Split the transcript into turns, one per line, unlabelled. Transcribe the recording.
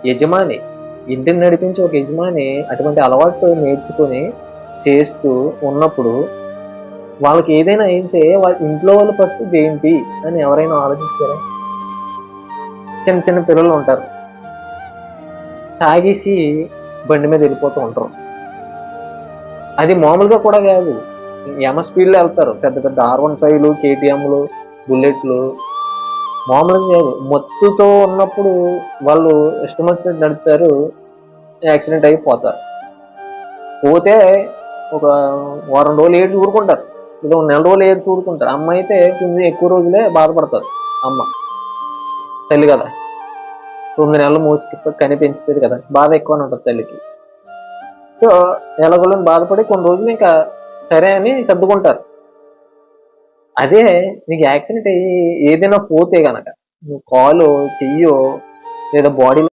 యజమాని, ఇంటిని నడిపించే ఒక యజమాని అటువంటి అలవాటు నేర్చుకొని చేస్తూ ఉన్నప్పుడు వాళ్ళకి ఏదైనా అయితే వాళ్ళ ఇంట్లో వాళ్ళ పరిస్థితి ఏంటి అని ఎవరైనా ఆలోచించారా? చిన్న చిన్న పిల్లలు ఉంటారు. తాగేసి బండి మీద వెళ్ళిపోతూ ఉంటారు. అది మామూలుగా కూడా కాదు. స్పీడ్‌లో ఎళ్తారు. పెద్ద పెద్ద R15లు, కేటీఎంలు, బుల్లెట్‌లు మామూలుగా కాదు. మత్తుతో ఉన్నప్పుడు వాళ్ళు ఇష్టం వచ్చినట్టు నడుపుతారు. యాక్సిడెంట్ అయ్యి పోతారు. పోతే ఒక వారం రోజులు ఏడ్చి ఊరుకుంటారు. ఏదో నెల రోజులు ఏడ్చి ఊరుకుంటారు. అమ్మ అయితే కొంచెం ఎక్కువ రోజులే బాధపడతది. అమ్మ. తల్లి కదా! 9 నెలలు మోసి కని పెంచుతది కదా! బాధ ఎక్కువనే ఉంటది తల్లికి. సో, ఎలాగోలని బాధపడి కొన్ని రోజులు ఇంకా సరే అని సర్దుకుంటారు. అదే నీకు యాక్సిడెంట్ అయ్యి ఏదైనా పోతే గనక, నువ్వు కాలో, చెయ్యో లేదా బాడీలో